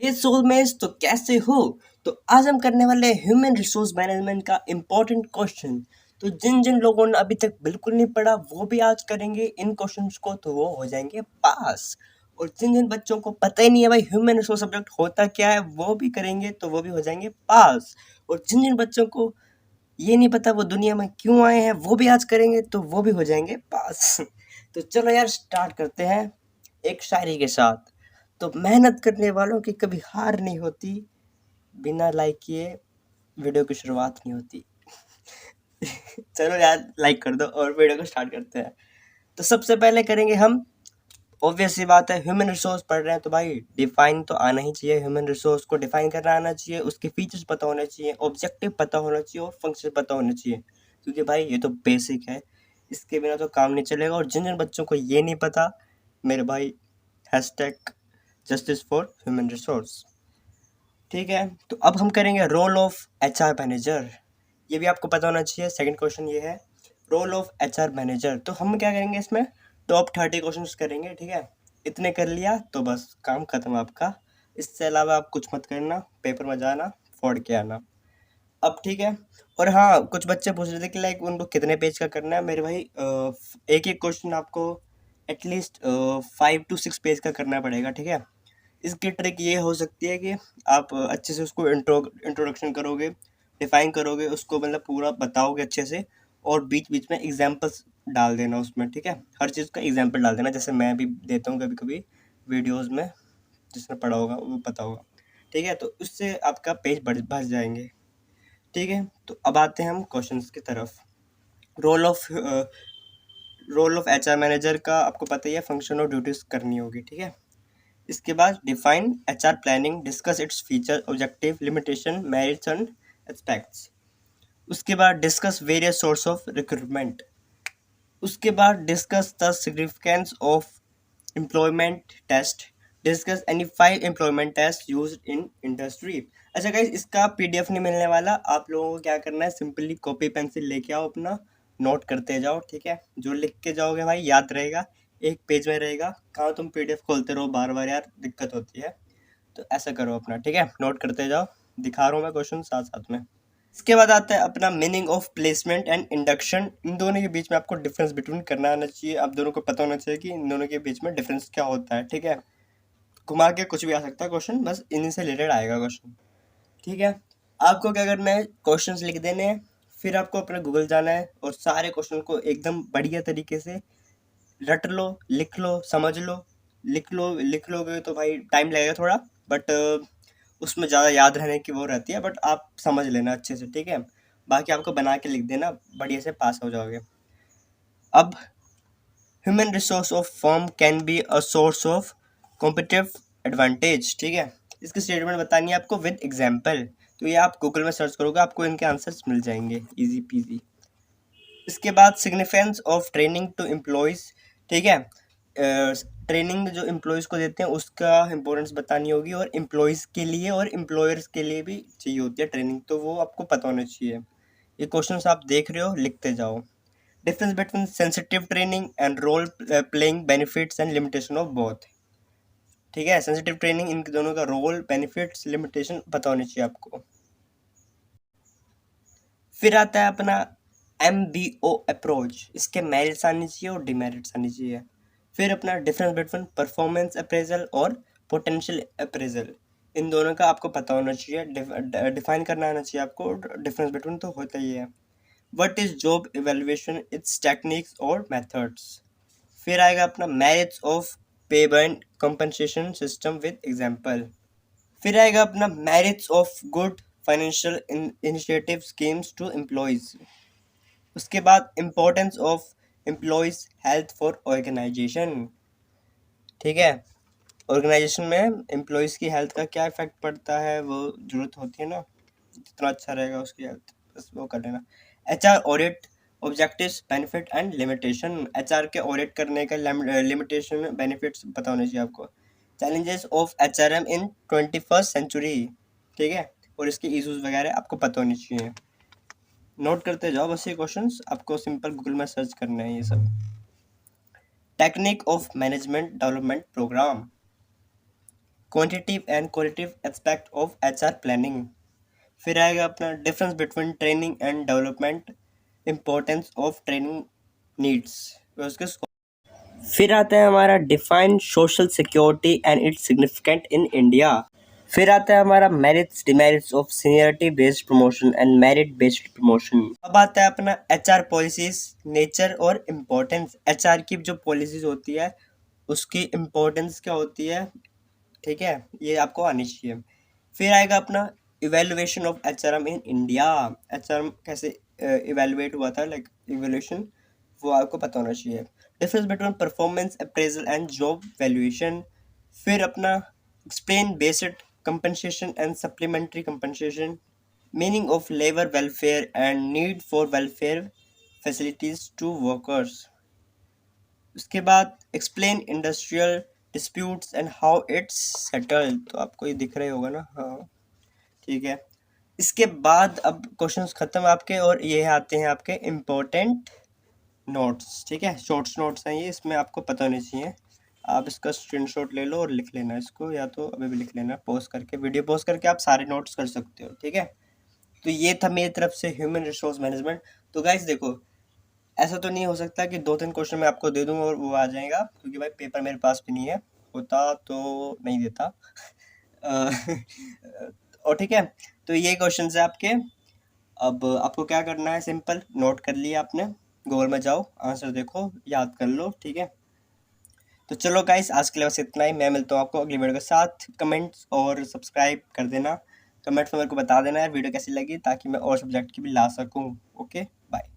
हे soulmates, तो कैसे हो? तो आज हम करने वाले हैं ह्यूमन रिसोर्स मैनेजमेंट का इम्पोर्टेंट क्वेश्चन। तो जिन जिन लोगों ने अभी तक बिल्कुल नहीं पढ़ा वो भी आज करेंगे इन क्वेश्चंस को, तो वो हो जाएंगे पास। और जिन जिन बच्चों को पता ही नहीं है भाई ह्यूमन रिसोर्स सब्जेक्ट होता क्या है, वो भी करेंगे तो वो भी हो जाएंगे पास। और जिन जिन बच्चों को ये नहीं पता वो दुनिया में क्यों आए हैं, वो भी आज करेंगे तो वो भी हो जाएंगे पास। तो चलो यार स्टार्ट करते हैं एक शायरी के साथ। तो मेहनत करने वालों की कभी हार नहीं होती, बिना लाइक किए वीडियो की शुरुआत नहीं होती। चलो यार लाइक कर दो और वीडियो को स्टार्ट करते हैं। तो सबसे पहले करेंगे हम, ऑब्वियस सी बात है, ह्यूमन रिसोर्स पढ़ रहे हैं तो भाई डिफाइन तो आना ही चाहिए। ह्यूमन रिसोर्स को डिफाइन करना आना चाहिए, उसके फीचर्स पता होने चाहिए, ऑब्जेक्टिव पता होना चाहिए और फंक्शन पता होने चाहिए, क्योंकि भाई ये तो बेसिक है, इसके बिना तो काम नहीं चलेगा। और जिन जिन बच्चों को ये नहीं पता, मेरे भाई hashtag justice for human resource. ठीक है, तो अब हम करेंगे रोल ऑफ एचआर मैनेजर। ये भी आपको पता होना चाहिए। सेकंड क्वेश्चन ये है, रोल ऑफ एचआर मैनेजर। तो हम क्या करेंगे इसमें, टॉप 30 क्वेश्चंस करेंगे। ठीक है, इतने कर लिया तो बस काम खत्म आपका। इससे अलावा आप कुछ मत करना, पेपर में जाना, फोड़ के आना। अब ठीक है। और हाँ, कुछ बच्चे पूछ रहे थे कि लाइक उनको कितने पेज का करना है। मेरे भाई एक एक क्वेश्चन आपको एटलीस्ट 5 to 6 पेज का करना पड़ेगा। ठीक है, इसकी ट्रिक ये हो सकती है कि आप अच्छे से उसको इंट्रोडक्शन करोगे, डिफाइन करोगे उसको, मतलब पूरा बताओगे अच्छे से, और बीच बीच में एग्जांपल्स डाल देना उसमें। ठीक है, हर चीज़ का एग्जांपल डाल देना, जैसे मैं भी देता हूँ कभी कभी वीडियोस में, जिसने पढ़ा होगा वो पता होगा। ठीक है, तो उससे आपका पेज बढ़ भर जाएंगे। ठीक है, तो अब आते हैं हम क्वेश्चंस की तरफ। रोल ऑफ एचआर मैनेजर का आपको पता ही है, फंक्शन और ड्यूटीज करनी होगी। ठीक है, इसके बाद define HR planning, discuss its feature, objective, limitation, merits and aspects. उसके बाद discuss various source of recruitment. उसके बाद discuss the significance of employment test, discuss any 5 employment test used in industry. अच्छा गाइस, इसका पीडीएफ नहीं मिलने वाला, आप लोगों को क्या करना है, सिंपली कॉपी पेंसिल लेके आओ अपना, नोट करते जाओ। ठीक है, जो लिख के जाओगे भाई याद रहेगा, एक पेज में रहेगा। कहाँ तुम पीडीएफ खोलते रहो बार बार, यार दिक्कत होती है। तो ऐसा करो अपना, ठीक है, नोट करते जाओ। दिखा रहा हूँ मैं क्वेश्चन साथ साथ में। इसके बाद आता है अपना meaning of placement and induction. इन दोनों के बीच में आपको डिफरेंस बिटवीन करना आना चाहिए। आप दोनों को पता होना चाहिए कि इन दोनों के बीच में डिफरेंस क्या होता है। ठीक है, घुमा के कुछ भी आ सकता है क्वेश्चन, बस इन्हीं से रिलेटेड आएगा क्वेश्चन। ठीक है, आपको क्या करना है, क्वेश्चंस लिख देने हैं, फिर आपको अपने गूगल जाना है और सारे क्वेश्चन को एकदम बढ़िया तरीके से रट लो, लिख लो, समझ लो। लिख लोगे तो भाई टाइम लगेगा थोड़ा, बट उसमें ज़्यादा याद रहने की वो रहती है, बट आप समझ लेना अच्छे से। ठीक है, बाकी आपको बना के लिख देना, बढ़िया से पास हो जाओगे। अब human resource of firm can be a source of competitive advantage. ठीक है, इसकी स्टेटमेंट बतानी है आपको विद एग्जाम्पल। तो ये आप गूगल में सर्च करोगे, आपको इनके आंसर्स मिल जाएंगे इजी पीजी। इसके बाद significance of training to employees. ठीक है, ट्रेनिंग जो एम्प्लॉयज़ को देते हैं उसका इम्पोर्टेंस बतानी होगी, और एम्प्लॉयज़ के लिए और एम्प्लॉयर्स के लिए भी चाहिए होती है ट्रेनिंग, तो वो आपको पता होना चाहिए। ये क्वेश्चंस आप देख रहे हो, लिखते जाओ। Difference between sensitive training and role playing, benefits and limitation of both. ठीक है, सेंसिटिव ट्रेनिंग, इन दोनों का रोल, बेनिफिट्स, लिमिटेशन पता होनी चाहिए आपको। फिर आता है अपना MBO अप्रोच, इसके मेरिट्स आनी चाहिए और डिमेरिट्स आनी चाहिए। फिर अपना डिफरेंस बिटवीन परफॉर्मेंस अप्रेजल और पोटेंशियल अप्रेजल, इन दोनों का आपको पता होना चाहिए, डिफाइन करना आना चाहिए आपको। डिफरेंस बिटवीन तो होता ही है। What is job evaluation, its techniques और मेथड्स। फिर आएगा अपना merits of payment compensation system with example. फिर आएगा अपना merits of good financial initiative schemes to employees. उसके बाद importance of employees health for organisation. ठीक है, ऑर्गेनाइजेशन में एम्प्लॉयज की हेल्थ का क्या इफेक्ट पड़ता है, वो जरूरत होती है ना, जितना अच्छा रहेगा उसकी हेल्थ, बस वो कर लेना। HR audit, objectives, benefit and limitation. HR के ऑडिट करने का लिमिटेशन, बेनिफिट्स पता होने चाहिए आपको। Challenges of HRM in 21st century. ठीक है, और इसके इशूज वगैरह आपको पता होनी चाहिए। नोट करते जाओ बस, ये क्वेश्चंस आपको सिंपल गूगल में सर्च करने हैं ये सब। Technique of management development programme, quantitative and qualitative aspect of HR planning. फिर आएगा अपना difference between training and development, importance of training needs. उसके फिर आता है हमारा define social security and its significant in India. फिर आता है हमारा merits demerits of seniority based promotion and merit based promotion. अब आता है अपना एचआर पॉलिसीज, नेचर और इम्पोर्टेंस। एचआर की जो पॉलिसीज होती है उसकी इम्पोर्टेंस क्या होती है, ठीक है, ये आपको आनी चाहिए। फिर आएगा अपना evaluation of HRM in India. HRM कैसे इवेलुएट हुआ था, लाइक इवेल्यूशन, वो आपको पता होना चाहिए। Difference between performance appraisal and job valuation. फिर अपना explain basic compensation and supplementary compensation, meaning of labor welfare and need for welfare facilities to workers। उसके बाद explain industrial disputes and how it's settled। तो आपको ये दिख रहा होगा ना, हाँ ठीक है। इसके बाद अब क्वेश्चंस खत्म आपके, और ये आते हैं आपके इम्पोर्टेंट नोट्स, ठीक है। शॉर्ट्स नोट्स हैं ये, इसमें आपको पता होने चाहिए। आप इसका स्क्रीनशॉट ले लो और लिख लेना इसको, या तो अभी भी लिख लेना, पॉज करके, वीडियो पॉज करके आप सारे नोट्स कर सकते हो, ठीक है। तो ये था मेरी तरफ से ह्यूमन रिसोर्स मैनेजमेंट। तो गाइस देखो, ऐसा तो नहीं हो सकता कि 2-3 क्वेश्चन मैं आपको दे दूंगा और वो आ जाएगा, क्योंकि भाई पेपर मेरे पास भी नहीं है, होता तो नहीं देता। और ठीक है, तो ये क्वेश्चन है आपके। अब आपको क्या करना है, सिंपल, नोट कर लिया आपने, गूगल में जाओ, आंसर देखो, याद कर लो, ठीक है। तो चलो गाइस, आज के लिए बस इतना ही। मैं मिलता हूँ आपको अगली वीडियो के साथ। कमेंट्स और सब्सक्राइब कर देना, कमेंट्स में मेरे को बता देना है वीडियो कैसी लगी, ताकि मैं और सब्जेक्ट की भी ला सकूँ। Okay, bye.